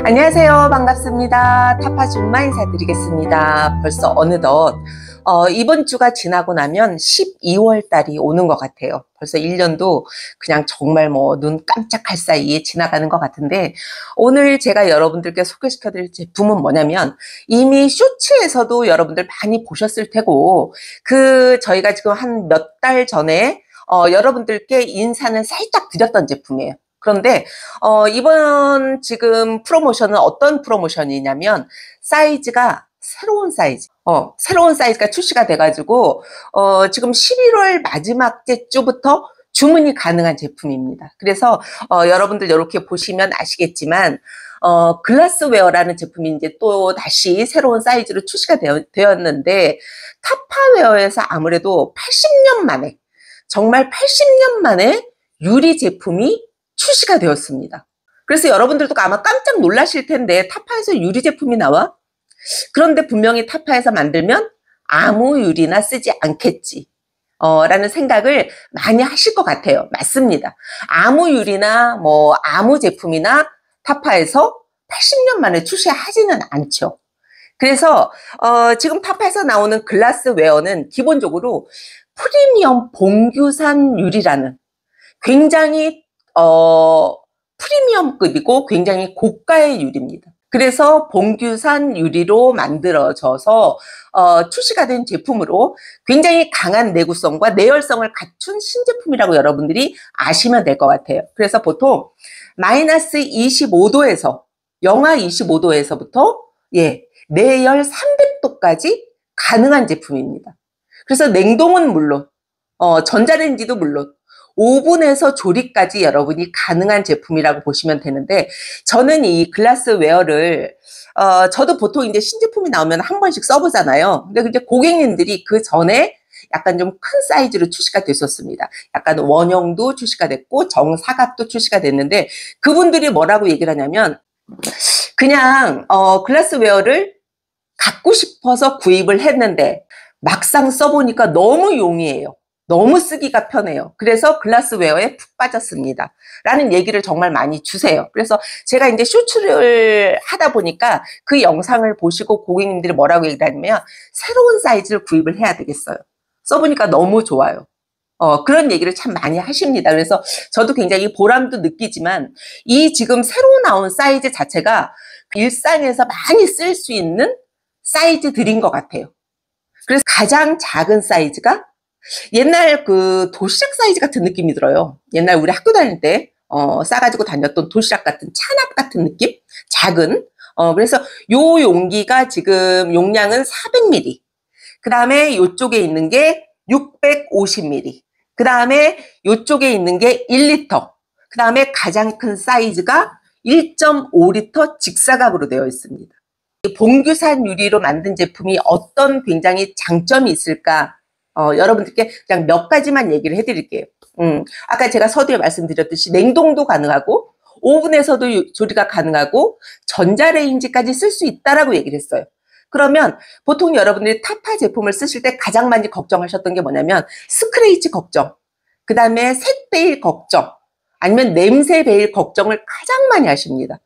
안녕하세요. 반갑습니다. 타파 줌마 인사드리겠습니다. 벌써 어느덧 이번 주가 지나고 나면 12월 달이 오는 것 같아요. 벌써 1년도 그냥 정말 눈 깜짝할 사이에 지나가는 것 같은데, 오늘 제가 여러분들께 소개시켜드릴 제품은 뭐냐면, 이미 쇼츠에서도 여러분들 많이 보셨을 테고, 저희가 지금 한 몇 달 전에 여러분들께 인사는 살짝 드렸던 제품이에요. 그런데 이번 지금 프로모션은 어떤 프로모션이냐면, 사이즈가 새로운 사이즈가 출시가 돼가지고 지금 11월 마지막 주부터 주문이 가능한 제품입니다. 그래서 여러분들 이렇게 보시면 아시겠지만 글라스웨어라는 제품이 이제 또 다시 새로운 사이즈로 출시가 되었는데, 타파웨어에서 아무래도 80년 만에, 정말 80년 만에 유리 제품이 출시가 되었습니다. 그래서 여러분들도 아마 깜짝 놀라실 텐데, 타파에서 유리 제품이 나와? 그런데 분명히 타파에서 만들면 아무 유리나 쓰지 않겠지 라는 생각을 많이 하실 것 같아요. 맞습니다. 아무 유리나 아무 제품이나 타파에서 80년 만에 출시하지는 않죠. 그래서 지금 타파에서 나오는 글라스웨어는 기본적으로 프리미엄 봉규산 유리라는 굉장히 프리미엄급이고 굉장히 고가의 유리입니다. 그래서 봉규산 유리로 만들어져서 출시가 된 제품으로 굉장히 강한 내구성과 내열성을 갖춘 신제품이라고 여러분들이 아시면 될 것 같아요. 그래서 보통 마이너스 25도에서 영하 25도에서부터 내열 300도까지 가능한 제품입니다. 그래서 냉동은 물론 전자레인지도 물론 오븐에서 조리까지 여러분이 가능한 제품이라고 보시면 되는데, 저는 이 글라스웨어를 저도 보통 이제 신제품이 나오면 한 번씩 써보잖아요. 근데 이제 고객님들이 그 전에 약간 좀 큰 사이즈로 출시가 됐었습니다. 약간 원형도 출시가 됐고 정사각도 출시가 됐는데, 그분들이 뭐라고 얘기를 하냐면, 그냥 글라스웨어를 갖고 싶어서 구입을 했는데 막상 써보니까 너무 용이해요. 너무 쓰기가 편해요. 그래서 글라스웨어에 푹 빠졌습니다 라는 얘기를 정말 많이 주세요. 그래서 제가 이제 쇼츠를 하다 보니까 그 영상을 보시고 고객님들이 뭐라고 얘기하냐면, 새로운 사이즈를 구입을 해야 되겠어요. 써보니까 너무 좋아요. 그런 얘기를 참 많이 하십니다. 그래서 저도 굉장히 보람도 느끼지만, 이 지금 새로 나온 사이즈 자체가 일상에서 많이 쓸 수 있는 사이즈들인 것 같아요. 그래서 가장 작은 사이즈가 옛날 그 도시락 사이즈 같은 느낌이 들어요. 옛날 우리 학교 다닐 때 싸가지고 다녔던 도시락 같은, 찬압 같은 느낌? 작은. 그래서 요 용기가 지금 용량은 400ml. 그 다음에 이쪽에 있는 게 650ml. 그 다음에 이쪽에 있는 게 1리터. 그 다음에 가장 큰 사이즈가 1.5리터 직사각으로 되어 있습니다. 봉규산 유리로 만든 제품이 어떤 굉장히 장점이 있을까? 여러분들께 그냥 몇 가지만 얘기를 해드릴게요. 아까 제가 서두에 말씀드렸듯이 냉동도 가능하고 오븐에서도 조리가 가능하고 전자레인지까지 쓸 수 있다라고 얘기를 했어요. 그러면 보통 여러분들이 타파 제품을 쓰실 때 가장 많이 걱정하셨던 게 뭐냐면, 스크래치 걱정, 그 다음에 색 베일 걱정, 아니면 냄새 베일 걱정을 가장 많이 하십니다.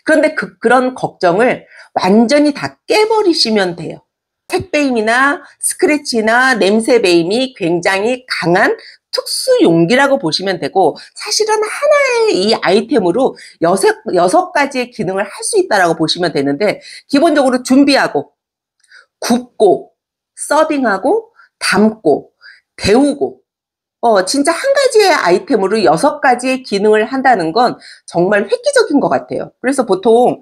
그런데 그런 걱정을 완전히 다 깨버리시면 돼요. 색배임이나 스크래치나 냄새 배임이 굉장히 강한 특수 용기라고 보시면 되고, 사실은 하나의 이 아이템으로 여섯 가지의 기능을 할 수 있다라고 보시면 되는데, 기본적으로 준비하고, 굽고, 서빙하고, 담고, 데우고, 진짜 한 가지의 아이템으로 6가지의 기능을 한다는 건 정말 획기적인 것 같아요. 그래서 보통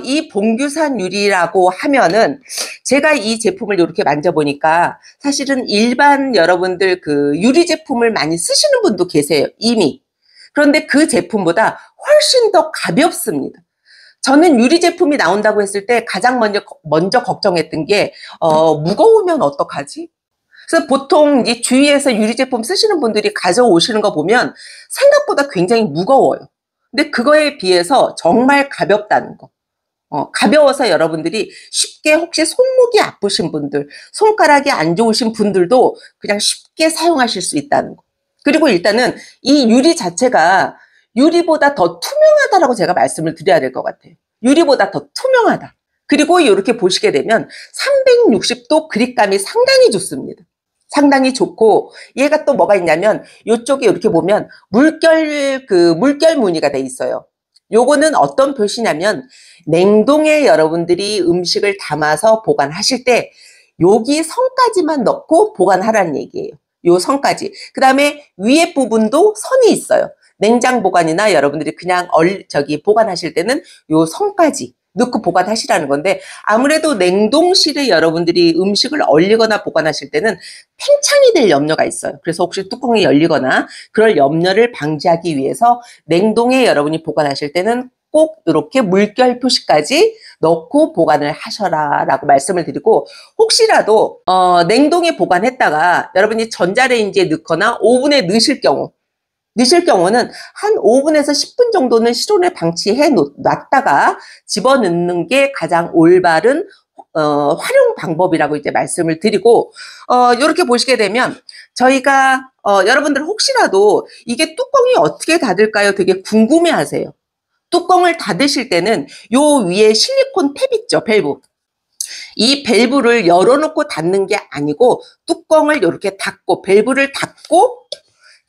이 봉규산 유리라고 하면은, 제가 이 제품을 이렇게 만져보니까 사실은 일반 여러분들 그 유리 제품을 많이 쓰시는 분도 계세요, 이미. 그런데 그 제품보다 훨씬 더 가볍습니다. 저는 유리 제품이 나온다고 했을 때 가장 먼저 걱정했던 게 무거우면 어떡하지? 그래서 보통 이 주위에서 유리 제품 쓰시는 분들이 가져오시는 거 보면 생각보다 굉장히 무거워요. 근데 그거에 비해서 정말 가볍다는 거. 가벼워서 여러분들이 쉽게, 혹시 손목이 아프신 분들, 손가락이 안 좋으신 분들도 그냥 쉽게 사용하실 수 있다는 거. 그리고 일단은 이 유리 자체가 유리보다 더 투명하다라고 제가 말씀을 드려야 될 것 같아요. 유리보다 더 투명하다. 그리고 이렇게 보시게 되면 360도 그립감이 상당히 좋습니다. 상당히 좋고, 얘가 또 뭐가 있냐면 이쪽에 이렇게 보면 물결 무늬가 돼 있어요. 요거는 어떤 표시냐면 냉동에 여러분들이 음식을 담아서 보관하실 때 여기 선까지만 넣고 보관하라는 얘기예요. 요 선까지. 그 다음에 위에 부분도 선이 있어요. 냉장 보관이나 여러분들이 그냥 보관하실 때는 요 선까지 넣고 보관하시라는 건데, 아무래도 냉동실에 여러분들이 음식을 얼리거나 보관하실 때는 팽창이 될 염려가 있어요. 그래서 혹시 뚜껑이 열리거나 그럴 염려를 방지하기 위해서 냉동에 여러분이 보관하실 때는 꼭 이렇게 물결 표시까지 넣고 보관을 하셔라 라고 말씀을 드리고, 혹시라도 냉동에 보관했다가 여러분이 전자레인지에 넣거나 오븐에 넣으실 경우는 한 5분에서 10분 정도는 실온에 방치해 놨다가 집어넣는 게 가장 올바른 활용 방법이라고 이제 말씀을 드리고, 이렇게 보시게 되면 저희가 여러분들 혹시라도 이게 뚜껑이 어떻게 닫을까요? 되게 궁금해 하세요. 뚜껑을 닫으실 때는 요 위에 실리콘 탭 있죠, 밸브. 이 밸브를 열어놓고 닫는 게 아니고 뚜껑을 이렇게 닫고, 밸브를 닫고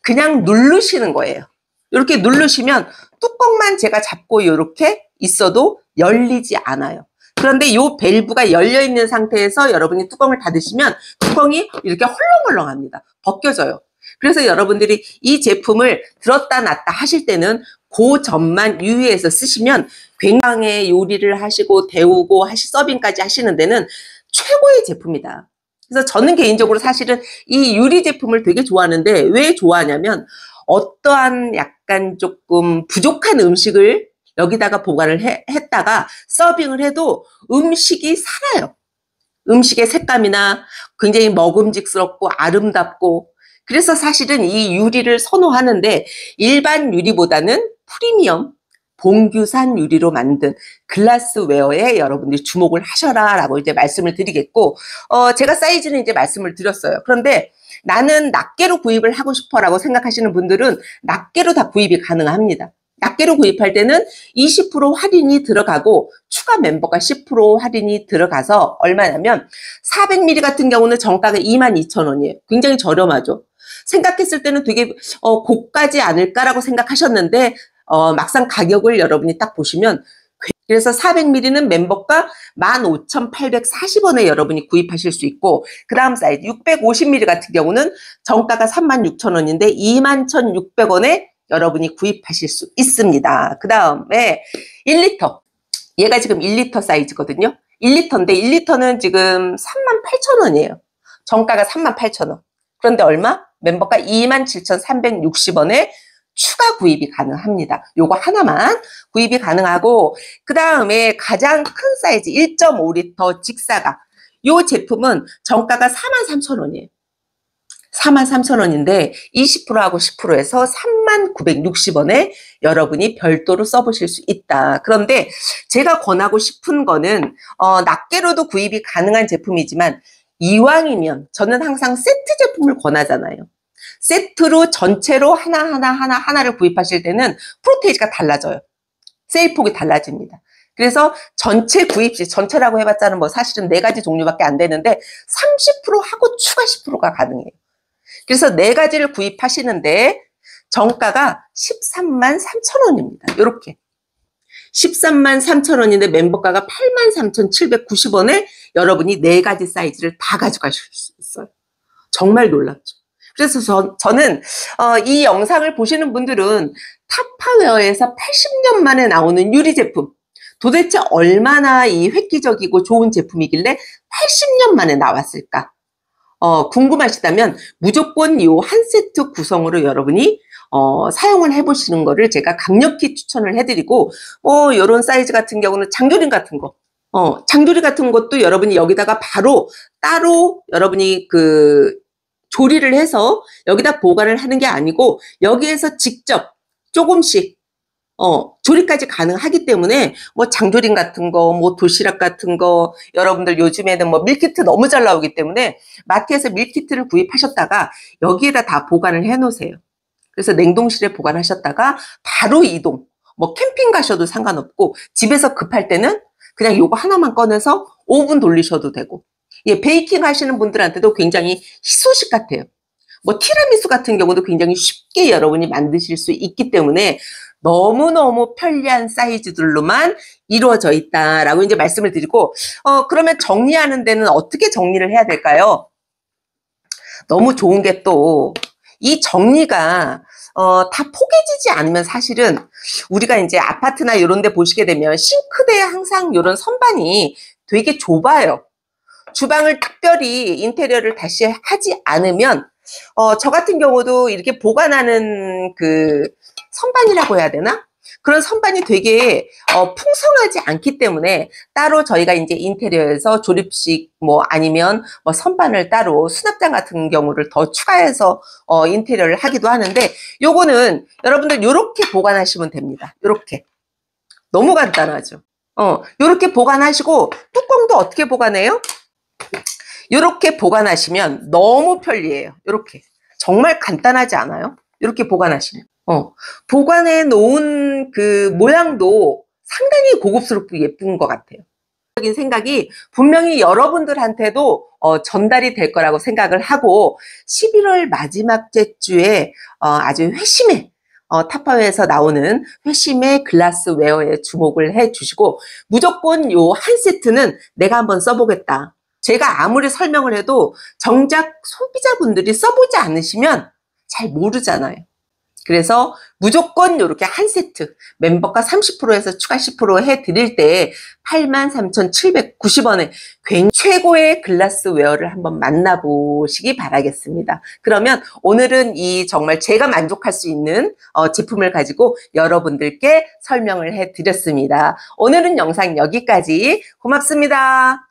그냥 누르시는 거예요. 이렇게 누르시면 뚜껑만 제가 잡고 이렇게 있어도 열리지 않아요. 그런데 이 밸브가 열려 있는 상태에서 여러분이 뚜껑을 닫으시면 뚜껑이 이렇게 헐렁헐렁합니다. 벗겨져요. 그래서 여러분들이 이 제품을 들었다 놨다 하실 때는 그 점만 유의해서 쓰시면 굉장히 요리를 하시고 데우고 서빙까지 하시는 데는 최고의 제품이다. 그래서 저는 개인적으로 사실은 이 유리 제품을 되게 좋아하는데, 왜 좋아하냐면 어떠한 약간 조금 부족한 음식을 여기다가 보관을 했다가 서빙을 해도 음식이 살아요. 음식의 색감이나 굉장히 먹음직스럽고 아름답고, 그래서 사실은 이 유리를 선호하는데, 일반 유리보다는 프리미엄 봉규산 유리로 만든 글라스웨어에 여러분들이 주목을 하셔라 라고 이제 말씀을 드리겠고, 제가 사이즈는 이제 말씀을 드렸어요. 그런데 나는 낱개로 구입을 하고 싶어 라고 생각하시는 분들은 낱개로 다 구입이 가능합니다. 낱개로 구입할 때는 20% 할인이 들어가고 추가 멤버가 10% 할인이 들어가서 얼마냐면 400ml 같은 경우는 정가가 22,000원이에요. 굉장히 저렴하죠. 생각했을 때는 되게 고가지 않을까라고 생각하셨는데 막상 가격을 여러분이 딱 보시면, 그래서 400ml는 멤버가 15,840원에 여러분이 구입하실 수 있고, 그 다음 사이즈 650ml 같은 경우는 정가가 36,000원인데 21,600원에 여러분이 구입하실 수 있습니다. 그 다음에 1리터. 얘가 지금 1리터 사이즈거든요. 1리터인데 1리터는 지금 38,000원이에요. 정가가 38,000원. 그런데 얼마? 멤버가 27,360원에 추가 구입이 가능합니다. 요거 하나만 구입이 가능하고, 그 다음에 가장 큰 사이즈 1.5리터 직사각. 요 제품은 정가가 43,000원이에요. 43,000원인데 20%하고 10%에서 39,60원에 여러분이 별도로 써보실 수 있다. 그런데 제가 권하고 싶은 거는 낱개로도 구입이 가능한 제품이지만, 이왕이면 저는 항상 세트 제품을 권하잖아요. 세트로 전체로 하나를 구입하실 때는 프로테이지가 달라져요. 세일폭이 달라집니다. 그래서 전체 구입 시, 전체라고 해봤자는 뭐 사실은 4가지 종류밖에 안 되는데 30% 하고 추가 10%가 가능해요. 그래서 4가지를 구입하시는데 정가가 133,000원입니다. 이렇게 133,000원인데 멤버가가 83,790원에 여러분이 4가지 사이즈를 다 가져가실 수 있어요. 정말 놀랍죠. 그래서 저는 이 영상을 보시는 분들은 타파웨어에서 80년 만에 나오는 유리 제품, 도대체 얼마나 이 획기적이고 좋은 제품이길래 80년 만에 나왔을까? 궁금하시다면 무조건 이 한 세트 구성으로 여러분이 사용을 해보시는 거를 제가 강력히 추천을 해드리고, 이런 사이즈 같은 경우는 장조림 같은 거, 장조림 같은 것도 여러분이 여기다가 바로 따로 여러분이 조리를 해서 여기다 보관을 하는 게 아니고, 여기에서 직접 조금씩 조리까지 가능하기 때문에 뭐 장조림 같은 거, 뭐 도시락 같은 거, 여러분들 요즘에는 뭐 밀키트 너무 잘 나오기 때문에 마트에서 밀키트를 구입하셨다가 여기에다 다 보관을 해 놓으세요. 그래서 냉동실에 보관하셨다가 바로 이동, 뭐 캠핑 가셔도 상관없고 집에서 급할 때는 그냥 요거 하나만 꺼내서 오븐 돌리셔도 되고, 예, 베이킹 하시는 분들한테도 굉장히 희소식 같아요. 뭐 티라미수 같은 경우도 굉장히 쉽게 여러분이 만드실 수 있기 때문에 너무너무 편리한 사이즈들로만 이루어져 있다라고 이제 말씀을 드리고, 그러면 정리하는 데는 어떻게 정리를 해야 될까요? 너무 좋은 게 또 이 정리가 다 포개지지 않으면 사실은 우리가 이제 아파트나 이런 데 보시게 되면 싱크대에 항상 이런 선반이 되게 좁아요. 주방을 특별히 인테리어를 다시 하지 않으면 저 같은 경우도 이렇게 보관하는 그 선반이라고 해야 되나? 그런 선반이 되게 풍성하지 않기 때문에 따로 저희가 이제 인테리어에서 조립식 뭐 아니면 뭐 선반을 따로 수납장 같은 경우를 더 추가해서 인테리어를 하기도 하는데, 요거는 여러분들 요렇게 보관하시면 됩니다. 요렇게. 너무 간단하죠. 요렇게 보관하시고 뚜껑도 어떻게 보관해요? 요렇게 보관하시면 너무 편리해요. 요렇게. 정말 간단하지 않아요? 이렇게 보관하시면. 보관해 놓은 그 모양도 상당히 고급스럽고 예쁜 것 같아요. 적인 생각이 분명히 여러분들한테도 전달이 될 거라고 생각을 하고, 11월 마지막 주에 아주 회심의 타파웨에서 나오는 회심의 글라스웨어에 주목을 해 주시고, 무조건 요 한 세트는 내가 한번 써보겠다. 제가 아무리 설명을 해도 정작 소비자분들이 써보지 않으시면 잘 모르잖아요. 그래서 무조건 이렇게 한 세트 멤버가 30%에서 추가 10% 해드릴 때 83,790원에 최고의 글라스웨어를 한번 만나보시기 바라겠습니다. 그러면 오늘은 이 정말 제가 만족할 수 있는 제품을 가지고 여러분들께 설명을 해드렸습니다. 오늘은 영상 여기까지. 고맙습니다.